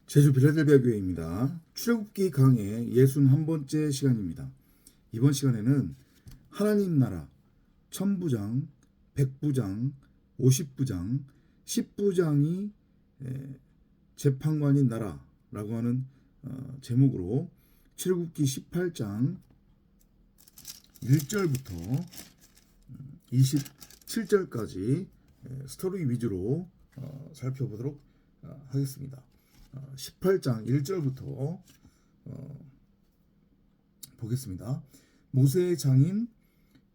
제주 빌라델비아 교회입니다. 출애굽기 강의 61번째 시간입니다. 이번 시간에는 하나님 나라 천부장, 백부장, 50부장, 10부장이 재판관인 나라라고 하는 제목으로 출애굽기 18장 1절부터 27절까지 스토리 위주로 살펴보도록 하겠습니다. 18장 1절부터 보겠습니다. 모세의 장인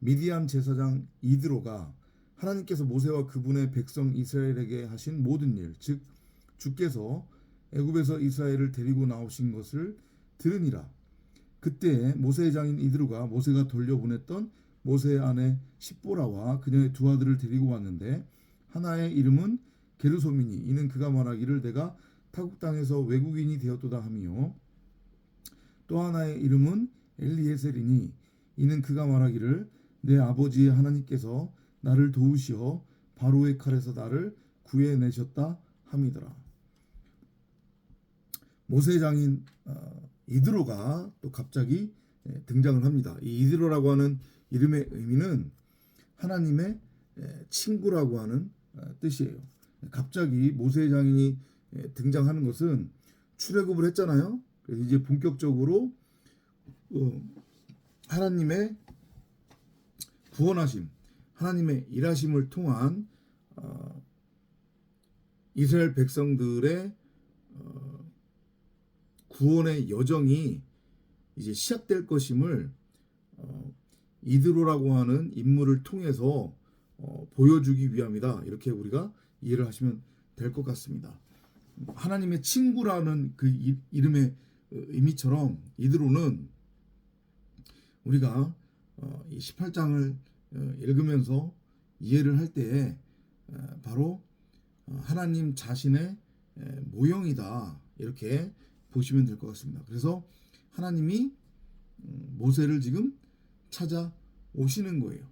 미디안 제사장 이드로가 하나님께서 모세와 그분의 백성 이스라엘에게 하신 모든 일, 즉 주께서 애굽에서 이스라엘을 데리고 나오신 것을 들으니라. 그때 모세의 장인 이드로가 모세가 돌려보냈던 모세의 아내 십보라와 그녀의 두 아들을 데리고 왔는데, 하나의 이름은 게르솜이니 이는 그가 말하기를 내가 타국 땅에서 외국인이 되었도다 하며, 또 하나의 이름은 엘리에셀이니 이는 그가 말하기를 내 아버지의 하나님께서 나를 도우시어 바로의 칼에서 나를 구해내셨다 함이더라. 모세의 장인 이드로가 또 갑자기 등장을 합니다. 이 이드로라고 하는 이름의 의미는 하나님의 친구라고 하는 뜻이에요. 갑자기 모세의 장인이 등장하는 것은 출애굽을 했잖아요. 그래서 이제 본격적으로 하나님의 구원하심, 하나님의 일하심을 통한 이스라엘 백성들의 구원의 여정이 이제 시작될 것임을 이드로라고 하는 인물을 통해서 보여주기 위함이다. 이렇게 우리가 이해를 하시면 될 것 같습니다. 하나님의 친구라는 그 이름의 의미처럼 이드로는 우리가 이 18장을 읽으면서 이해를 할 때에 바로 하나님 자신의 모형이다, 이렇게 보시면 될 것 같습니다. 그래서 하나님이 모세를 지금 찾아오시는 거예요.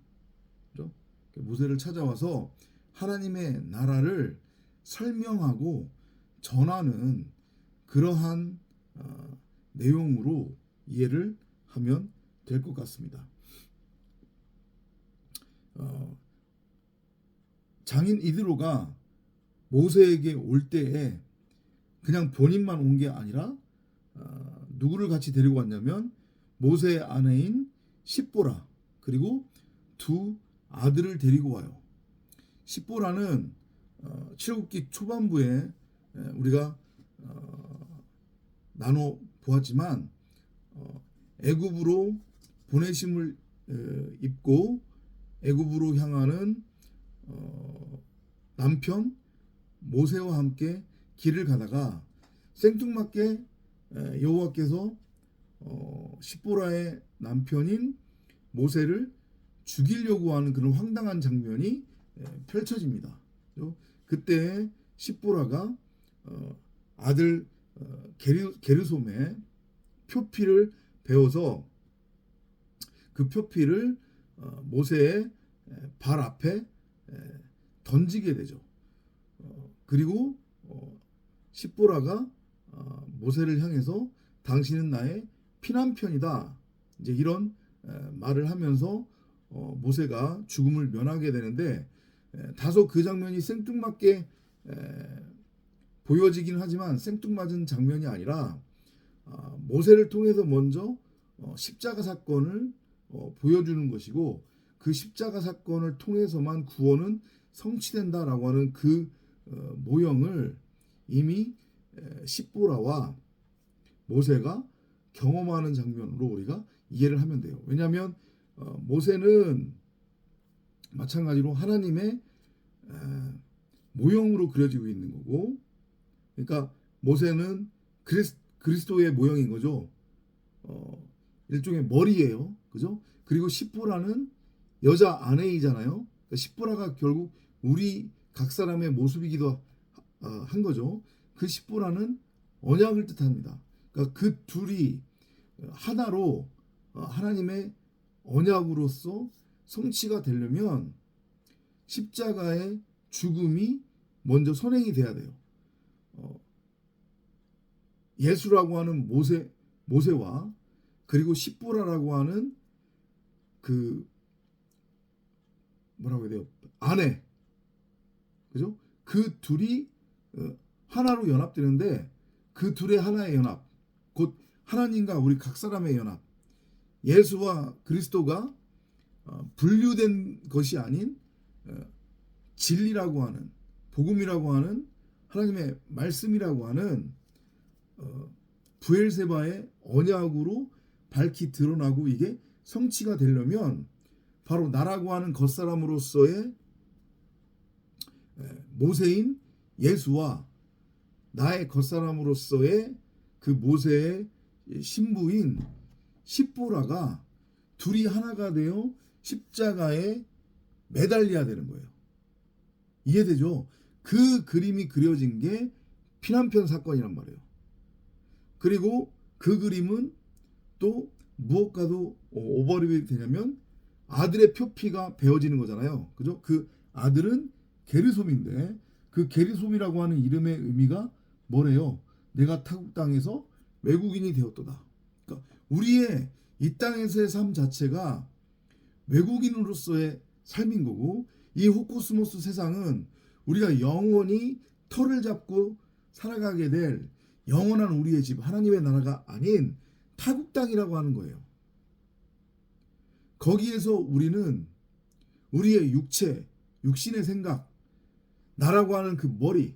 그렇죠? 모세를 찾아와서 하나님의 나라를 설명하고 전하는 그러한 내용으로 이해를 하면 될 것 같습니다. 장인 이드로가 모세에게 올 때에 그냥 본인만 온 게 아니라 누구를 같이 데리고 왔냐면 모세의 아내인 십보라, 그리고 두 아들을 데리고 와요. 십보라는 출애굽기 초반부에 우리가 나눠 보았지만 애굽으로 보내심을 입고 애굽으로 향하는 남편 모세와 함께 길을 가다가 생뚱맞게 여호와께서 십보라의 남편인 모세를 죽이려고 하는 그런 황당한 장면이 펼쳐집니다. 그때 십보라가 아들 게르솜의 표피를 베어서 그 표피를 모세의 발 앞에 던지게 되죠. 그리고 십보라가 모세를 향해서 당신은 나의 피남편이다, 이제 이런 말을 하면서 모세가 죽음을 면하게 되는데, 다소 그 장면이 생뚱맞게 보여지긴 하지만 생뚱맞은 장면이 아니라 모세를 통해서 먼저 십자가 사건을 보여주는 것이고, 그 십자가 사건을 통해서만 구원은 성취된다라고 하는 그 모형을 이미 십보라와 모세가 경험하는 장면으로 우리가 이해를 하면 돼요. 왜냐하면 모세는 마찬가지로 하나님의 모형으로 그려지고 있는 거고, 그러니까 모세는 그리스도의 모형인 거죠. 일종의 머리예요, 그죠? 그리고 십보라는 여자 아내이잖아요. 그러니까 십보라가 결국 우리 각 사람의 모습이기도 한 거죠. 그 십보라는 언약을 뜻합니다. 그러니까 그 둘이 하나로 하나님의 언약으로서 성취가 되려면 십자가의 죽음이 먼저 선행이 돼야 돼요. 예수라고 하는 모세와 그리고 십보라라고 하는 그 뭐라고 해야 돼요? 아내, 그죠? 그 둘이 하나로 연합되는데 그 둘의 하나의 연합, 곧 하나님과 우리 각 사람의 연합, 예수와 그리스도가 분류된 것이 아닌 진리라고 하는, 복음이라고 하는, 하나님의 말씀이라고 하는 브엘세바의 언약으로 밝히 드러나고 이게 성취가 되려면 바로 나라고 하는 겉사람으로서의 모세인 예수와 나의 겉사람으로서의 그 모세의 신부인 십보라가 둘이 하나가 되어 십자가에 매달려야 되는 거예요. 이해되죠? 그 그림이 그려진 게 피난편 사건이란 말이에요. 그리고 그 그림은 또 무엇과도 오버랩이 되냐면 아들의 표피가 베어지는 거잖아요. 그죠? 그 아들은 게르솜인데 그 게르솜이라고 하는 이름의 의미가 뭐래요? 내가 타국 땅에서 외국인이 되었도다. 그러니까 우리의 이 땅에서의 삶 자체가 외국인으로서의 삶인 거고, 이 호코스모스 세상은 우리가 영원히 터를 잡고 살아가게 될 영원한 우리의 집, 하나님의 나라가 아닌 타국 땅이라고 하는 거예요. 거기에서 우리는 우리의 육체, 육신의 생각, 나라고 하는 그 머리,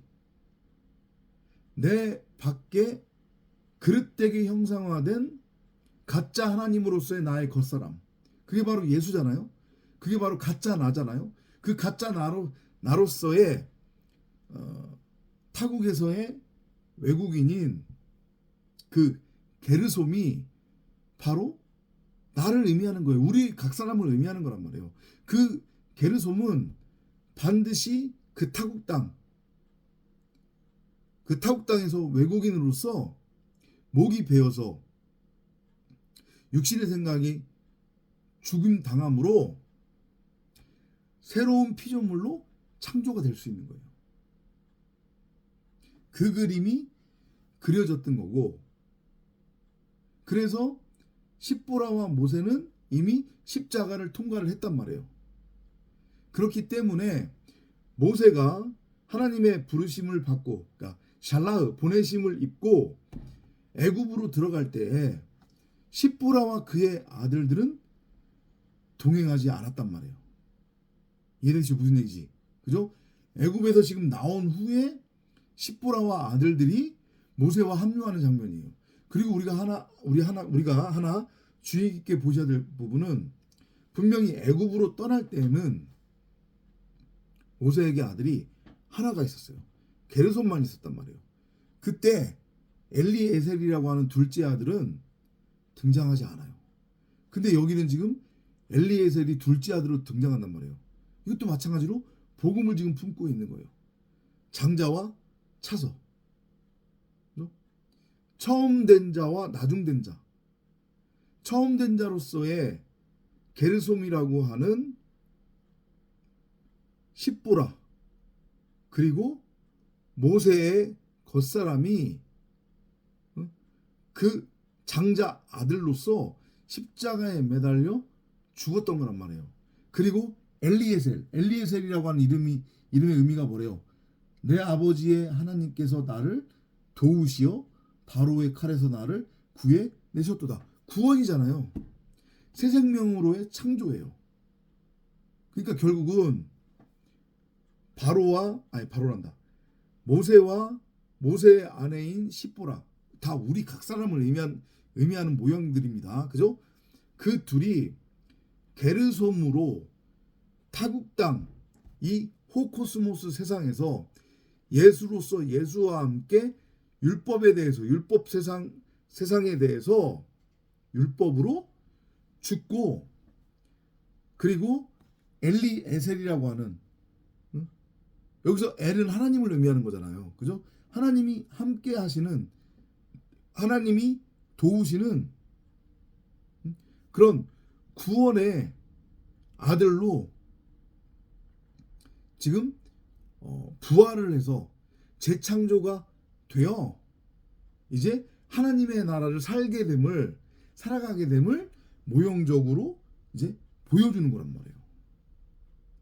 내 밖에 그릇되게 형상화된 가짜 하나님으로서의 나의 겉사람, 그게 바로 예수잖아요. 그게 바로 가짜 나잖아요. 그 가짜 나로서의 타국에서의 외국인인 그 게르솜이 바로 나를 의미하는 거예요. 우리 각 사람을 의미하는 거란 말이에요. 그 게르솜은 반드시 그 타국 땅에서 외국인으로서 목이 베어서 육신의 생각이 죽임 당함으로 새로운 피조물로 창조가 될 수 있는 거예요. 그 그림이 그려졌던 거고, 그래서 십보라와 모세는 이미 십자가를 통과를 했단 말이에요. 그렇기 때문에 모세가 하나님의 부르심을 받고, 그러니까 샬라흐 보내심을 입고 애굽으로 들어갈 때 십보라와 그의 아들들은 동행하지 않았단 말이에요. 이해되시죠? 무슨 얘기지? 그죠? 애굽에서 지금 나온 후에 십보라와 아들들이 모세와 합류하는 장면이에요. 그리고 우리가 하나 주의 깊게 보셔야 될 부분은, 분명히 애굽으로 떠날 때는 모세에게 아들이 하나가 있었어요. 게르솜만 있었단 말이에요. 그때 엘리에셀이라고 하는 둘째 아들은 등장하지 않아요. 근데 여기는 지금 엘리에셀이 둘째 아들로 등장한단 말이에요. 이것도 마찬가지로 복음을 지금 품고 있는 거예요. 장자와 차서, 처음 된 자와 나중된 자. 처음 된 자로서의 게르솜이라고 하는 십보라, 그리고 모세의 겉사람이 그 장자 아들로서 십자가에 매달려 죽었던 거란 말이에요. 그리고 엘리에셀이라고 하는 이름의 의미가 뭐래요? 내 아버지의 하나님께서 나를 도우시어 바로의 칼에서 나를 구해 내셨도다. 구원이잖아요. 새 생명으로의 창조예요. 그러니까 결국은 모세와 모세의 아내인 십보라, 다 우리 각 사람을 의미하는 모형들입니다. 그죠? 그 둘이 게르솜으로 타국 땅, 이 호코스모스 세상에서 예수와 함께 율법에 대해서, 율법 세상에 대해서 율법으로 죽고, 그리고 엘리에셀이라고 하는, 여기서 엘은 하나님을 의미하는 거잖아요. 그죠? 하나님이 함께 하시는, 하나님이 도우시는 그런 구원의 아들로 지금 부활을 해서 재창조가 되어 이제 하나님의 나라를 살아가게 됨을 모형적으로 이제 보여주는 거란 말이에요.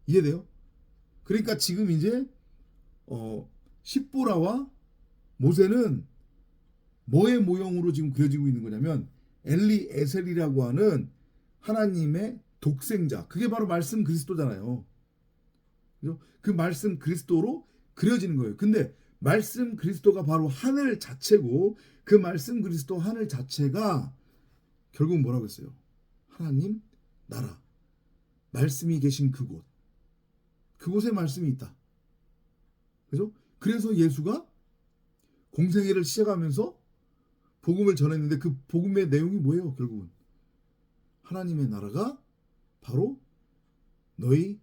이해돼요? 그러니까 지금 이제 십보라와 모세는 뭐의 모형으로 지금 그려지고 있는 거냐면 엘리에셀이라고 하는 하나님의 독생자, 그게 바로 말씀 그리스도잖아요. 그죠? 그 말씀 그리스도로 그려지는 거예요. 근데 말씀 그리스도가 바로 하늘 자체고, 그 말씀 그리스도 하늘 자체가 결국 뭐라고 했어요? 하나님 나라, 말씀이 계신 그곳에 말씀이 있다. 그죠? 그래서 예수가 공생애를 시작하면서 복음을 전했는데, 그 복음의 내용이 뭐예요? 결국은 하나님의 나라가 바로 너희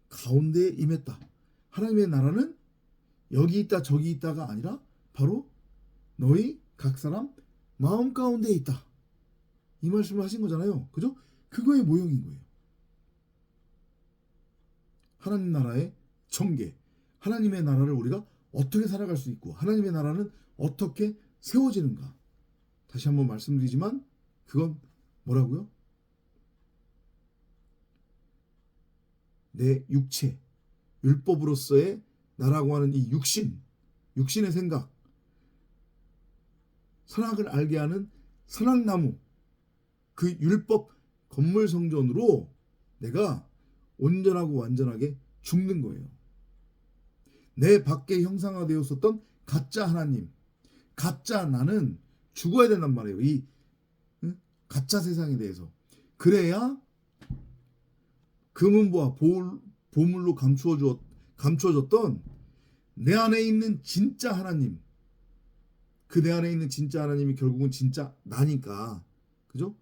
가운데에 임했다. 하나님의 나라는 여기 있다 저기 있다가 아니라 바로 너희 각 사람 마음 가운데에 있다. 이 말씀을 하신 거잖아요. 그죠? 그거의 모형인 거예요. 하나님 나라의 전개, 하나님의 나라를 우리가 어떻게 살아갈 수 있고, 하나님의 나라는 어떻게 세워지는가. 다시 한번 말씀드리지만 그건 뭐라고요? 내 육체, 율법으로서의 나라고 하는 이 육신의 생각, 선악을 알게 하는 선악나무, 그 율법 건물 성전으로 내가 온전하고 완전하게 죽는 거예요. 내 밖에 형상화되었었던 가짜 하나님, 가짜 나는 죽어야 된단 말이에요. 이 가짜 세상에 대해서. 그래야 금은보화 보물로 감추어졌던 내 안에 있는 진짜 하나님, 그 내 안에 있는 진짜 하나님이 결국은 진짜 나니까, 그죠?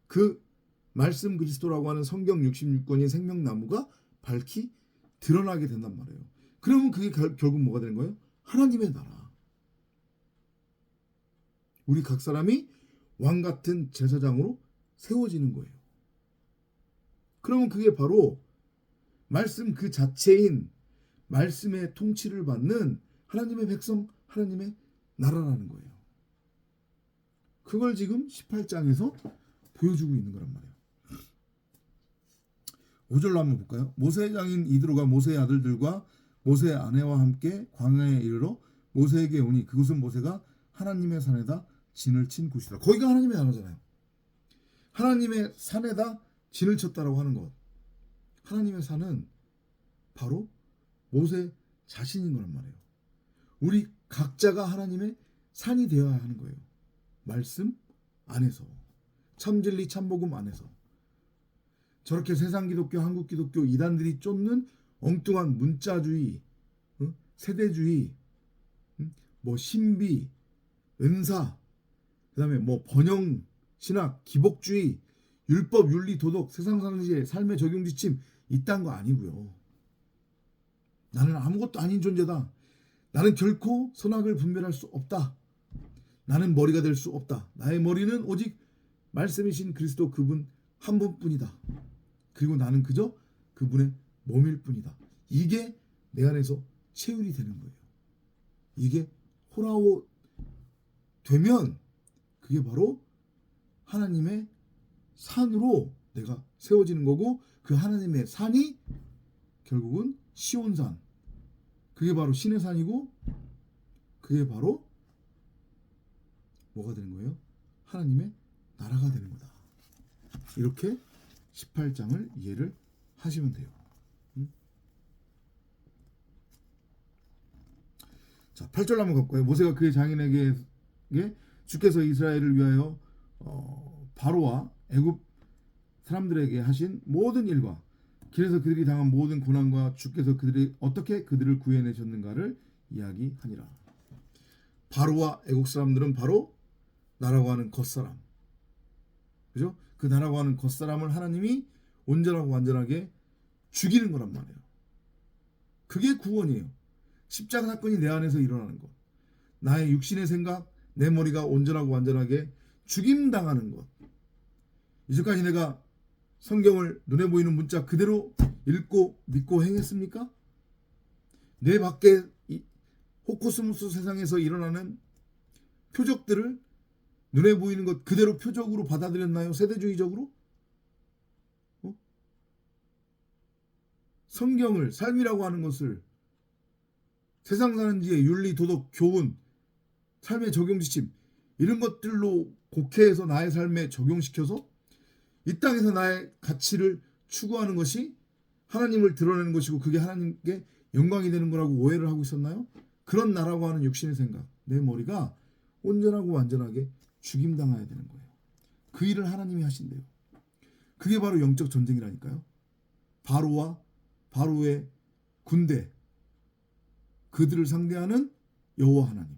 그 말씀 그리스도라고 하는 성경 66권인 생명나무가 밝히 드러나게 된단 말이에요. 그러면 그게 결국 뭐가 되는 거예요? 하나님의 나라. 우리 각 사람이 왕 같은 제사장으로 세워지는 거예요. 그러면 그게 바로 말씀 그 자체인 말씀의 통치를 받는 하나님의 백성, 하나님의 나라라는 거예요. 그걸 지금 18장에서 보여주고 있는 거란 말이에요. 5절로 한번 볼까요? 모세의 장인 이드로가 모세의 아들들과 모세의 아내와 함께 광야에 이르러 모세에게 오니 그곳은 모세가 하나님의 산에다 진을 친 곳이다. 거기가 하나님의 나라잖아요. 하나님의 산에다 진을 쳤다라고 하는 것. 하나님의 산은 바로 모세 자신인 거란 말이에요. 우리 각자가 하나님의 산이 되어야 하는 거예요. 말씀 안에서, 참진리 참복음 안에서. 저렇게 세상 기독교, 한국 기독교 이단들이 쫓는 엉뚱한 문자주의, 세대주의, 뭐 신비, 은사, 그다음에 뭐 번영 신학, 기복주의, 율법, 윤리, 도덕, 세상 사는 삶의 적용 지침 이딴 거 아니고요. 나는 아무것도 아닌 존재다. 나는 결코 선악을 분별할 수 없다. 나는 머리가 될 수 없다. 나의 머리는 오직 말씀이신 그리스도 그분 한 분뿐이다. 그리고 나는 그저 그분의 몸일 뿐이다. 이게 내 안에서 체휼이 되는 거예요. 이게 호라오 되면 그게 바로 하나님의 산으로 내가 세워지는 거고, 그 하나님의 산이 결국은 시온산, 그게 바로 신의 산이고, 그게 바로 뭐가 되는 거예요? 하나님의 나라가 되는 거다. 이렇게 18장을 이해를 하시면 돼요. 자, 8절 한번 가볼까요? 모세가 그의 장인에게 주께서 이스라엘을 위하여 바로와 애굽 사람들에게 하신 모든 일과 길에서 그들이 당한 모든 고난과 주께서 어떻게 그들을 구해내셨는가를 이야기하니라. 바로와 애국 사람들은 바로 나라고 하는 겉사람, 그죠? 그 나라고 하는 겉사람을 하나님이 온전하고 완전하게 죽이는 거란 말이에요. 그게 구원이에요. 십자가 사건이 내 안에서 일어나는 것, 나의 육신의 생각, 내 머리가 온전하고 완전하게 죽임당하는 것. 이제까지 내가 성경을 눈에 보이는 문자 그대로 읽고 믿고 행했습니까? 내 밖에 호코스모스 세상에서 일어나는 표적들을 눈에 보이는 것 그대로 표적으로 받아들였나요? 세대주의적으로? 성경을, 삶이라고 하는 것을 세상 사는 지혜, 윤리, 도덕, 교훈, 삶의 적용지침 이런 것들로 곡해해서 나의 삶에 적용시켜서 이 땅에서 나의 가치를 추구하는 것이 하나님을 드러내는 것이고 그게 하나님께 영광이 되는 거라고 오해를 하고 있었나요? 그런 나라고 하는 육신의 생각, 내 머리가 온전하고 완전하게 죽임당해야 되는 거예요. 그 일을 하나님이 하신대요. 그게 바로 영적 전쟁이라니까요. 바로와 바로의 군대, 그들을 상대하는 여호와 하나님.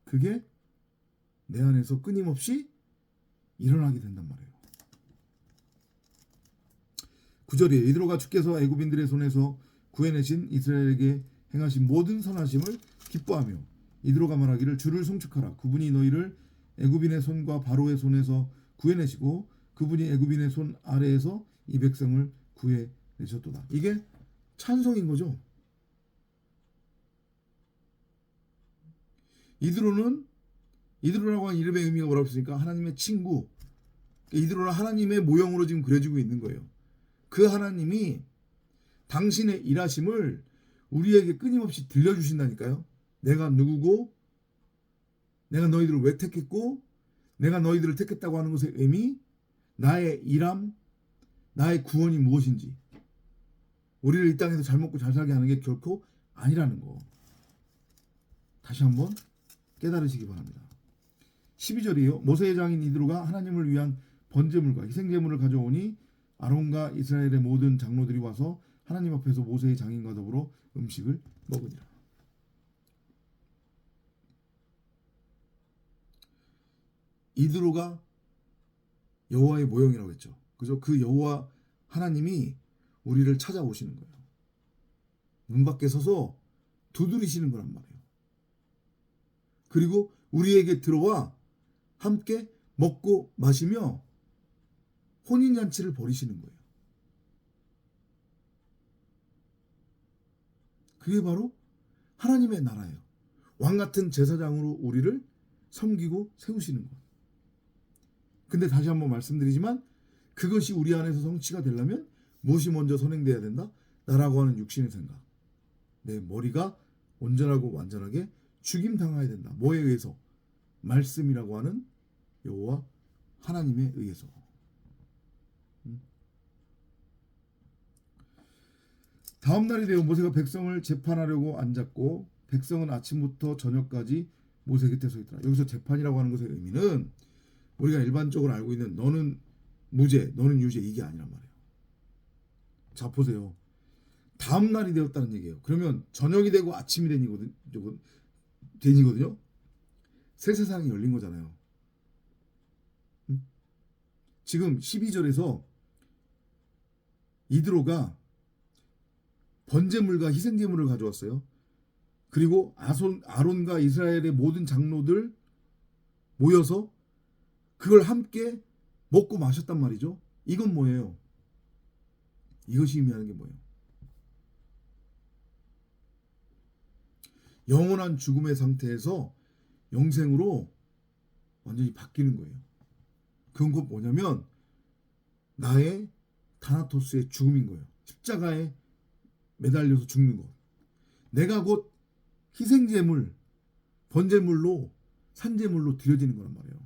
그게 내 안에서 끊임없이 일어나게 된단 말이에요. 9절에 이드로가 주께서 애굽인들의 손에서 구해내신 이스라엘에게 행하신 모든 선하심을 기뻐하며 이드로가 말하기를 주를 송축하라. 그분이 너희를 애굽인의 손과 바로의 손에서 구해내시고 그분이 애굽인의 손 아래에서 이 백성을 구해내셨도다. 이게 찬송인 거죠. 이드로라고 하는 이름의 의미가 뭐라고 했습니까? 하나님의 친구. 이드로는 하나님의 모형으로 지금 그려지고 있는 거예요. 그 하나님이 당신의 일하심을 우리에게 끊임없이 들려주신다니까요. 내가 누구고, 내가 너희들을 왜 택했고, 내가 너희들을 택했다고 하는 것의 의미, 나의 일함, 나의 구원이 무엇인지, 우리를 이 땅에서 잘 먹고 잘 살게 하는 게 결코 아니라는 거. 다시 한번 깨달으시기 바랍니다. 12절이에요. 모세의 장인 이드로가 하나님을 위한 번제물과 희생제물을 가져오니 아론과 이스라엘의 모든 장로들이 와서 하나님 앞에서 모세의 장인과 더불어 음식을 먹으니라. 이드로가 여호와의 모형이라고 했죠. 그죠? 그 여호와 하나님이 우리를 찾아오시는 거예요. 문 밖에 서서 두드리시는 거란 말이에요. 그리고 우리에게 들어와 함께 먹고 마시며 혼인잔치를 벌이시는 거예요. 그게 바로 하나님의 나라예요. 왕같은 제사장으로 우리를 섬기고 세우시는 것. 근데 다시 한번 말씀드리지만 그것이 우리 안에서 성취가 되려면 무엇이 먼저 선행돼야 된다? 나라고 하는 육신의 생각. 내 머리가 온전하고 완전하게 죽임당해야 된다. 뭐에 의해서? 말씀이라고 하는 여호와 하나님에 의해서. 다음 날이 되어 모세가 백성을 재판하려고 앉았고 백성은 아침부터 저녁까지 모세 곁에 서 있더라. 여기서 재판이라고 하는 것의 의미는 우리가 일반적으로 알고 있는 너는 무죄, 너는 유죄 이게 아니란 말이에요. 자 보세요. 다음 날이 되었다는 얘기예요. 그러면 저녁이 되고 아침이 되니거든요. 새 세상이 열린 거잖아요. 지금 12절에서 이드로가 번제물과 희생제물을 가져왔어요. 그리고 아론과 이스라엘의 모든 장로들 모여서 그걸 함께 먹고 마셨단 말이죠. 이건 뭐예요? 이것이 의미하는 게 뭐예요? 영원한 죽음의 상태에서 영생으로 완전히 바뀌는 거예요. 그건 곧 뭐냐면 나의 타나토스의 죽음인 거예요. 십자가에 매달려서 죽는 것. 내가 곧 희생제물, 번제물로 산제물로 드려지는 거란 말이에요.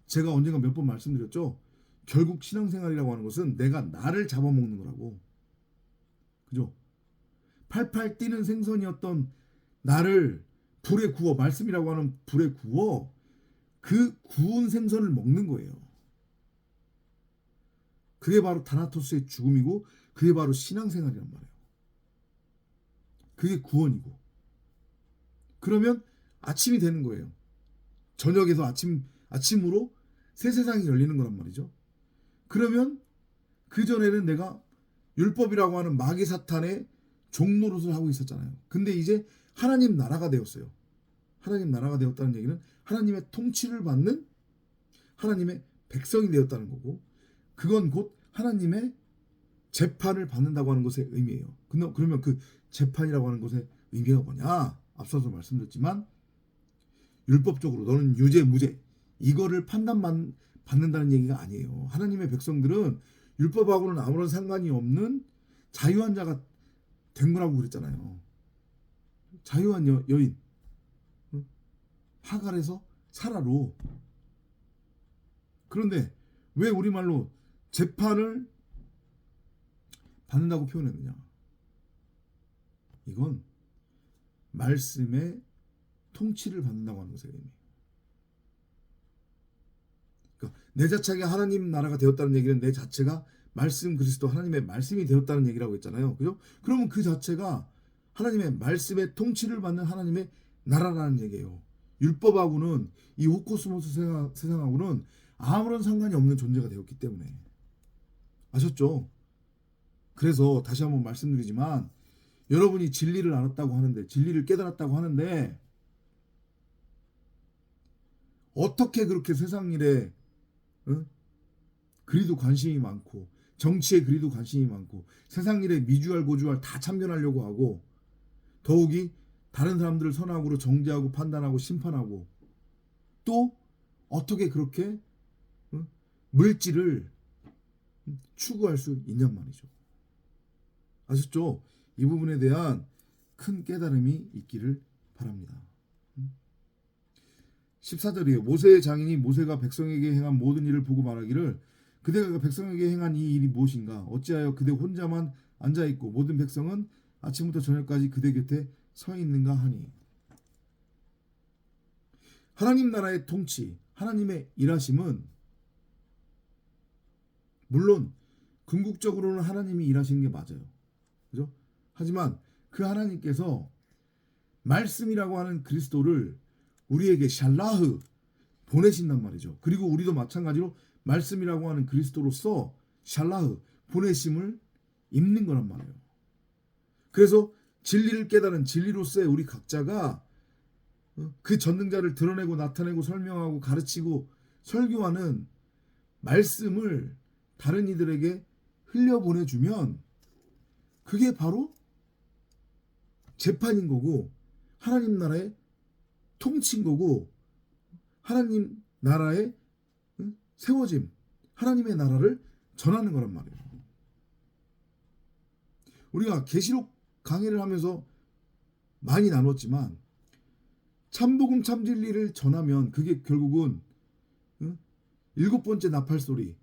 제가 언젠가 몇 번 말씀드렸죠. 결국 신앙생활이라고 하는 것은 내가 나를 잡아먹는 거라고. 그죠? 팔팔 뛰는 생선이었던 나를 불에 구워, 말씀이라고 하는 불에 구워 그 구운 생선을 먹는 거예요. 그게 바로 타나토스의 죽음이고 그게 바로 신앙생활이란 말이에요. 그게 구원이고. 그러면 아침이 되는 거예요. 저녁에서 아침으로 새 세상이 열리는 거란 말이죠. 그러면 그전에는 내가 율법이라고 하는 마귀 사탄의 종노릇을 하고 있었잖아요. 근데 이제 하나님 나라가 되었어요. 하나님 나라가 되었다는 얘기는 하나님의 통치를 받는 하나님의 백성이 되었다는 거고 그건 곧 하나님의 재판을 받는다고 하는 것의 의미예요. 그러면 그 재판이라고 하는 것의 의미가 뭐냐? 앞서서 말씀드렸지만 율법적으로 너는 유죄 무죄 이거를 받는다는 얘기가 아니에요. 하나님의 백성들은 율법하고는 아무런 상관이 없는 자유한 자가 된 거라고 그랬잖아요. 자유한 여인 하갈에서 사라로. 그런데 왜 우리말로 재판을 받는다고 표현했느냐? 이건 말씀의 통치를 받는다고 하는 것이에요. 그러니까 내 자체가 하나님 나라가 되었다는 얘기는 내 자체가 말씀 그리스도 하나님의 말씀이 되었다는 얘기라고 했잖아요. 그죠? 그러면 그 자체가 하나님의 말씀의 통치를 받는 하나님의 나라라는 얘기예요. 율법하고는 이 호코스모스 세상하고는 아무런 상관이 없는 존재가 되었기 때문에. 아셨죠? 그래서 다시 한번 말씀드리지만 여러분이 진리를 알았다고 하는데 진리를 깨달았다고 하는데 어떻게 그렇게 세상 일에 그리도 관심이 많고 정치에 그리도 관심이 많고 세상 일에 미주알 고주알 다 참견하려고 하고 더욱이 다른 사람들을 선악으로 정죄하고 판단하고 심판하고 또 어떻게 그렇게 물질을 추구할 수 있냔 말이죠. 아셨죠? 이 부분에 대한 큰 깨달음이 있기를 바랍니다. 14절이에요. 모세의 장인이 모세가 백성에게 행한 모든 일을 보고 말하기를 그대가 백성에게 행한 이 일이 무엇인가? 어찌하여 그대 혼자만 앉아있고 모든 백성은 아침부터 저녁까지 그대 곁에 서 있는가 하니. 하나님 나라의 통치, 하나님의 일하심은 물론 궁극적으로는 하나님이 일하시는 게 맞아요. 그죠? 하지만 그 하나님께서 말씀이라고 하는 그리스도를 우리에게 샬라흐 보내신단 말이죠. 그리고 우리도 마찬가지로 말씀이라고 하는 그리스도로서 샬라흐 보내심을 입는 거란 말이에요. 그래서 진리를 깨달은 진리로서의 우리 각자가 그 전능자를 드러내고 나타내고 설명하고 가르치고 설교하는 말씀을 다른 이들에게 흘려보내주면 그게 바로 재판인 거고 하나님 나라의 통치인 거고 하나님 나라의 세워짐, 하나님의 나라를 전하는 거란 말이에요. 우리가 계시록 강의를 하면서 많이 나눴지만 참복음 참진리를 전하면 그게 결국은 일곱 번째 나팔 소리,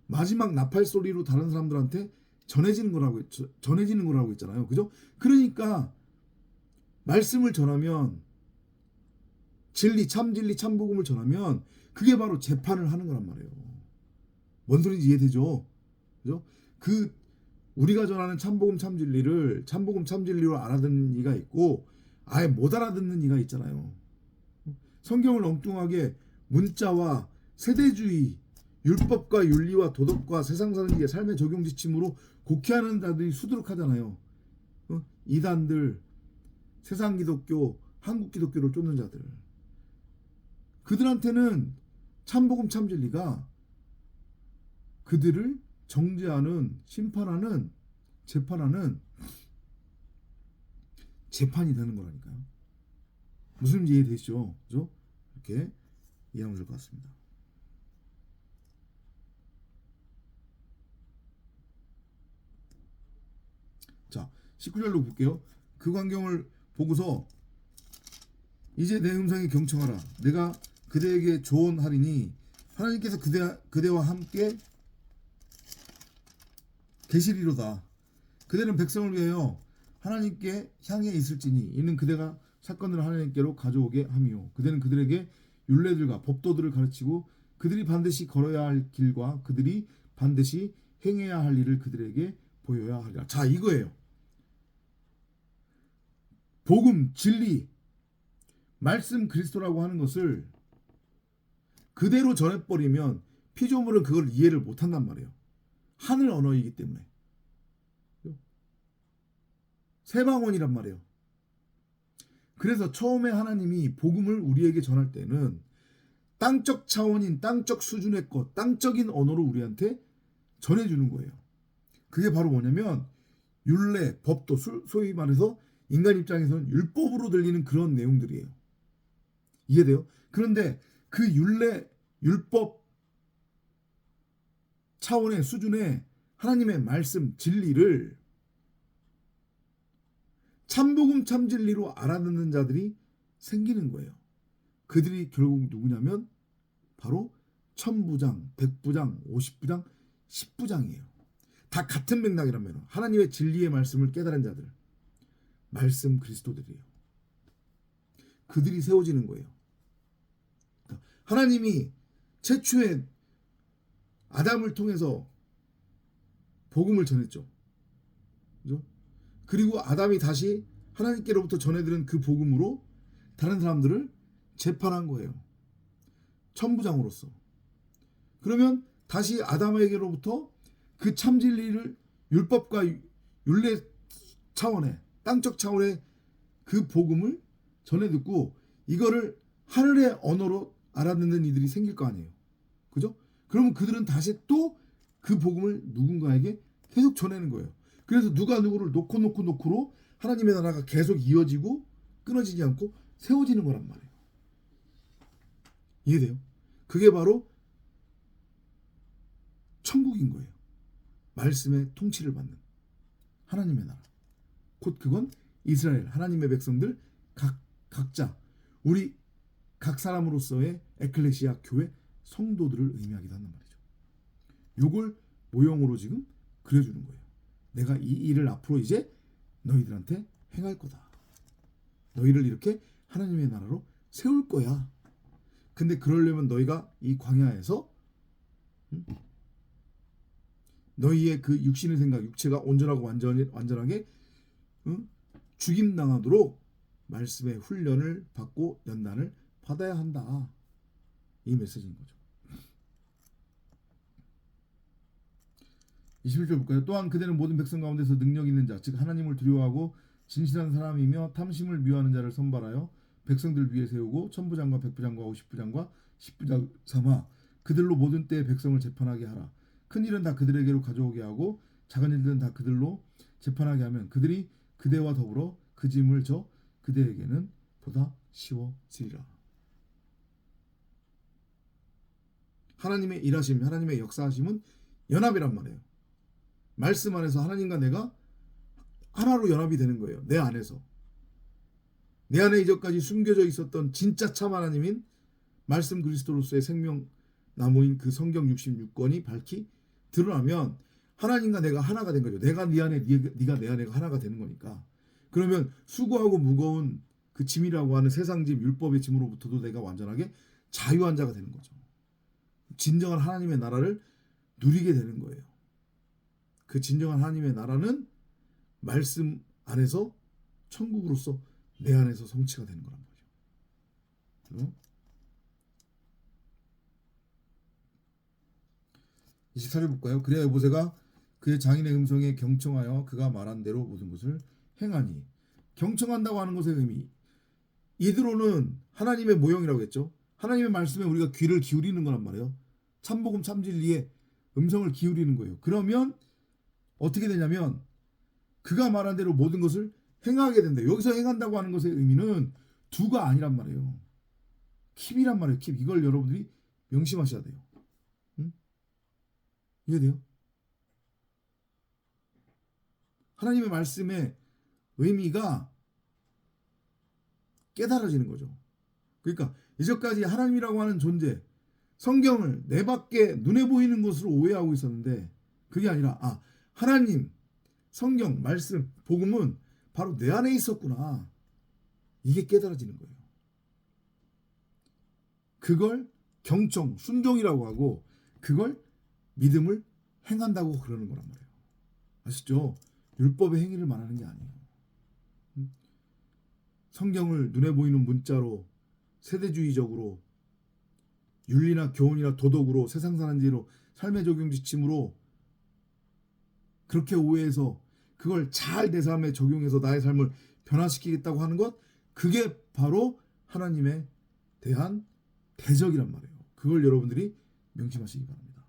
마지막 나팔 소리로 다른 사람들한테 전해지는 거라고 했잖아요. 그죠? 그러니까 말씀을 전하면 진리, 참진리, 참복음을 전하면 그게 바로 재판을 하는 거란 말이에요. 뭔 소리인지 이해되죠? 그죠? 우리가 전하는 참복음, 참진리를 참복음, 참진리로 알아듣는 이가 있고 아예 못 알아듣는 이가 있잖아요. 성경을 엉뚱하게 문자와 세대주의, 율법과 윤리와 도덕과 세상 사는 게 삶의 적용 지침으로 곡해하는 자들이 수두룩하잖아요. 이단들, 세상 기독교, 한국 기독교를 쫓는 자들. 그들한테는 참복음 참진리가 그들을 정죄하는, 심판하는, 재판하는 재판이 되는 거라니까요. 무슨 이해되시죠? 그죠? 이렇게 이해하면 될 것 같습니다. 자, 19절로 볼게요. 그 광경을 보고서 이제 내 음성이 경청하라. 내가 그대에게 조언하리니 하나님께서 그대와 함께 계시리로다. 그대는 백성을 위하여 하나님께 향해 있을지니 이는 그대가 사건을 하나님께로 가져오게 함이요. 그대는 그들에게 율례들과 법도들을 가르치고 그들이 반드시 걸어야 할 길과 그들이 반드시 행해야 할 일을 그들에게 보여야 하리라. 자, 이거예요. 복음, 진리, 말씀 그리스도라고 하는 것을 그대로 전해버리면 피조물은 그걸 이해를 못한단 말이에요. 하늘 언어이기 때문에. 세방원이란 말이에요. 그래서 처음에 하나님이 복음을 우리에게 전할 때는 땅적 차원인 땅적 수준의 것, 땅적인 언어로 우리한테 전해주는 거예요. 그게 바로 뭐냐면 율례, 법도, 소위 말해서 인간 입장에서는 율법으로 들리는 그런 내용들이에요. 이해돼요? 그런데 그 율법 차원의 수준의 하나님의 말씀, 진리를 참복음 참진리로 알아듣는 자들이 생기는 거예요. 그들이 결국 누구냐면 바로 1000부장, 100부장, 50부장, 10부장이에요. 다 같은 맥락이라면 하나님의 진리의 말씀을 깨달은 자들, 말씀 그리스도들이에요. 그들이 세워지는 거예요. 하나님이 최초의 아담을 통해서 복음을 전했죠. 그죠? 그리고 아담이 다시 하나님께로부터 전해들은 그 복음으로 다른 사람들을 재판한 거예요. 천부장으로서. 그러면 다시 아담에게로부터 그 참진리를 율법과 율례 차원의 땅적 차원의 그 복음을 전해 듣고 이거를 하늘의 언어로 알아듣는 이들이 생길 거 아니에요. 그죠? 그러면 그들은 다시 또 그 복음을 누군가에게 계속 전하는 거예요. 그래서 누가 누구를 놓고로 하나님의 나라가 계속 이어지고 끊어지지 않고 세워지는 거란 말이에요. 이해돼요? 그게 바로 천국인 거예요. 말씀의 통치를 받는 하나님의 나라. 곧 그건 이스라엘 하나님의 백성들 각자 우리 각 사람으로서의 에클레시아 교회 성도들을 의미하기도 한단 말이죠. 요걸 모형으로 지금 그려주는 거예요. 내가 이 일을 앞으로 이제 너희들한테 행할 거다. 너희를 이렇게 하나님의 나라로 세울 거야. 근데 그러려면 너희가 이 광야에서 너희의 그 육신의 생각, 육체가 온전하고 완전하게 죽임당하도록 말씀의 훈련을 받고 연단을 받아야 한다. 이 메시지인 거죠. 21절 볼까요? 또한 그대는 모든 백성 가운데서 능력 있는 자, 즉 하나님을 두려워하고 진실한 사람이며 탐심을 미워하는 자를 선발하여 백성들 위에 세우고 천부장과 백부장과 50부장과 10부장 삼아 그들로 모든 때에 백성을 재판하게 하라. 큰 일은 다 그들에게로 가져오게 하고 작은 일들은 다 그들로 재판하게 하면 그들이 그대와 더불어 그 짐을 져 그대에게는 보다 쉬워지리라. 하나님의 일하심, 하나님의 역사하심은 연합이란 말이에요. 말씀 안에서 하나님과 내가 하나로 연합이 되는 거예요. 내 안에서. 내 안에 이전까지 숨겨져 있었던 진짜 참 하나님인 말씀 그리스도로서의 생명 나무인 그 성경 66권이 밝히 드러나면 하나님과 내가 하나가 된 거죠. 내가 네 안에, 네가 내 안에 하나가 되는 거니까. 그러면 수고하고 무거운 그 짐이라고 하는 세상 짐, 율법의 짐으로부터도 내가 완전하게 자유한 자가 되는 거죠. 진정한 하나님의 나라를 누리게 되는 거예요. 그 진정한 하나님의 나라는 말씀 안에서 천국으로서 내 안에서 성취가 되는 거란 말이죠. 24절 볼까요? 그래야 여보세가 그의 장인의 음성에 경청하여 그가 말한 대로 모든 것을 행하니. 경청한다고 하는 것의 의미, 이드로는 하나님의 모형이라고 했죠. 하나님의 말씀에 우리가 귀를 기울이는 거란 말이에요. 참복음 참진리의 음성을 기울이는 거예요. 그러면 어떻게 되냐면 그가 말한 대로 모든 것을 행하게 된다. 여기서 행한다고 하는 것의 의미는 두가 아니란 말이에요. 킵이란 말이에요. 킵. 이걸 여러분들이 명심하셔야 돼요. 응? 이해돼요? 하나님의 말씀의 의미가 깨달아지는 거죠. 그러니까 이제까지 하나님이라고 하는 존재, 성경을 내 밖에 눈에 보이는 것으로 오해하고 있었는데 그게 아니라 하나님, 성경, 말씀, 복음은 바로 내 안에 있었구나. 이게 깨달아지는 거예요. 그걸 경청, 순종이라고 하고 그걸 믿음을 행한다고 그러는 거란 말이에요. 아시죠? 율법의 행위를 말하는 게 아니에요. 성경을 눈에 보이는 문자로 세대주의적으로 윤리나 교훈이나 도덕으로 세상 사는 지로 삶의 적용 지침으로 그렇게 오해해서 그걸 잘 내 삶에 적용해서 나의 삶을 변화시키겠다고 하는 것, 그게 바로 하나님에 대한 대적이란 말이에요. 그걸 여러분들이 명심하시기 바랍니다.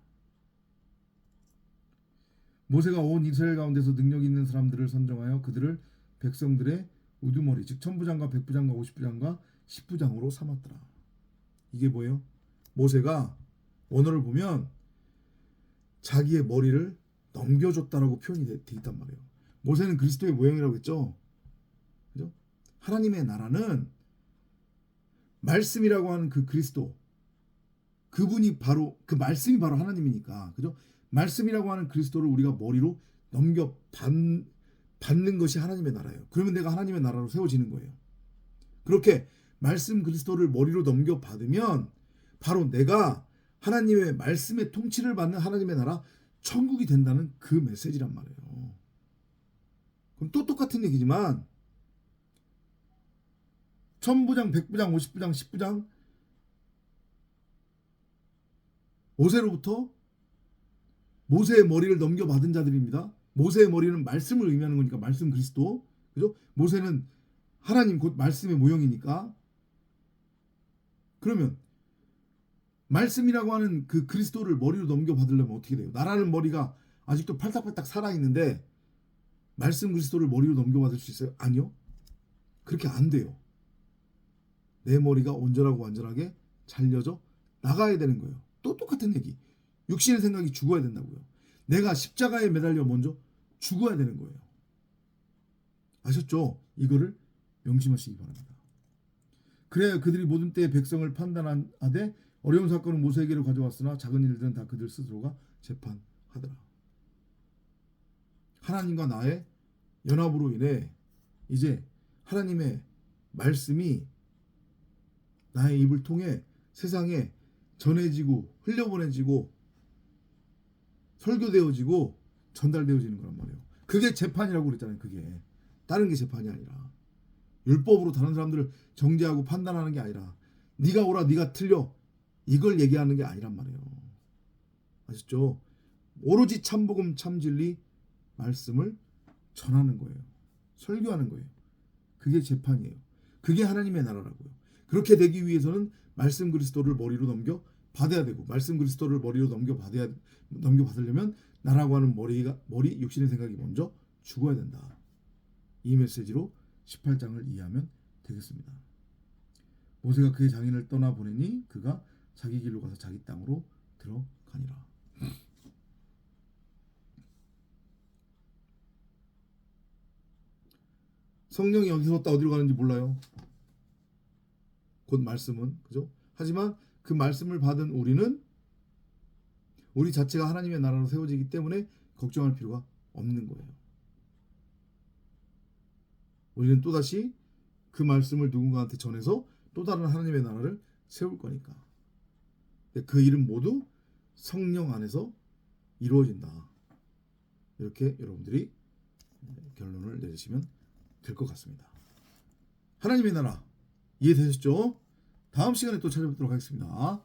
모세가 온 이스라엘 가운데서 능력 있는 사람들을 선정하여 그들을 백성들의 우두머리, 즉 천부장과 백부장과 50부장과 십부장으로 삼았더라. 이게 뭐예요? 모세가 원어를 보면 자기의 머리를 넘겨줬다라고 표현이 돼 있단 말이에요. 모세는 그리스도의 모형이라고 했죠. 그죠? 하나님의 나라는 말씀이라고 하는 그 그리스도, 그분이 바로 그 말씀이 바로 하나님이니까, 그죠? 말씀이라고 하는 그리스도를 우리가 머리로 받는 것이 하나님의 나라예요. 그러면 내가 하나님의 나라로 세워지는 거예요. 그렇게 말씀 그리스도를 머리로 넘겨받으면 바로 내가 하나님의 말씀의 통치를 받는 하나님의 나라 천국이 된다는 그 메시지란 말이에요. 그럼 또 똑같은 얘기지만 천부장, 백부장, 50부장, 10부장 모세로부터 모세의 머리를 넘겨받은 자들입니다. 모세의 머리는 말씀을 의미하는 거니까 말씀 그리스도, 그죠? 모세는 하나님 곧 말씀의 모형이니까. 그러면 말씀이라고 하는 그 그리스도를 머리로 넘겨받으려면 어떻게 돼요? 나라는 머리가 아직도 팔딱팔딱 살아있는데 말씀 그리스도를 머리로 넘겨받을 수 있어요? 아니요. 그렇게 안 돼요. 내 머리가 온전하고 완전하게 잘려져 나가야 되는 거예요. 또 똑같은 얘기. 육신의 생각이 죽어야 된다고요. 내가 십자가에 매달려 먼저 죽어야 되는 거예요. 아셨죠? 이거를 명심하시기 바랍니다. 그래야 그들이 모든 때에 백성을 판단하되 어려운 사건은 모세에게로 가져왔으나 작은 일들은 다 그들 스스로가 재판하더라. 하나님과 나의 연합으로 인해 이제 하나님의 말씀이 나의 입을 통해 세상에 전해지고 흘려보내지고 설교되어지고 전달되어지는 거란 말이에요. 그게 재판이라고 그랬잖아요. 그게 다른 게 재판이 아니라 율법으로 다른 사람들을 정죄하고 판단하는 게 아니라 네가 옳아 네가 틀려 이걸 얘기하는 게 아니란 말이에요. 아셨죠? 오로지 참복음 참진리 말씀을 전하는 거예요. 설교하는 거예요. 그게 재판이에요. 그게 하나님의 나라라고요. 그렇게 되기 위해서는 말씀 그리스도를 머리로 넘겨 받아야 되고, 말씀 그리스도를 머리로 넘겨받으려면 나라고 하는 머리 육신의 생각이 먼저 죽어야 된다. 이 메시지로 18장을 이해하면 되겠습니다. 모세가 그의 장인을 떠나보내니 그가 자기 길로 가서 자기 땅으로 들어가니라. 성령이 어디서부터 어디로 가는지 몰라요. 곧 말씀은, 그죠? 하지만 그 말씀을 받은 우리는 우리 자체가 하나님의 나라로 세워지기 때문에 걱정할 필요가 없는 거예요. 우리는 또다시 그 말씀을 누군가한테 전해서 또 다른 하나님의 나라를 세울 거니까. 그 일은 모두 성령 안에서 이루어진다. 이렇게 여러분들이 결론을 내리시면 될 것 같습니다. 하나님의 나라 이해되셨죠? 다음 시간에 또 찾아뵙도록 하겠습니다.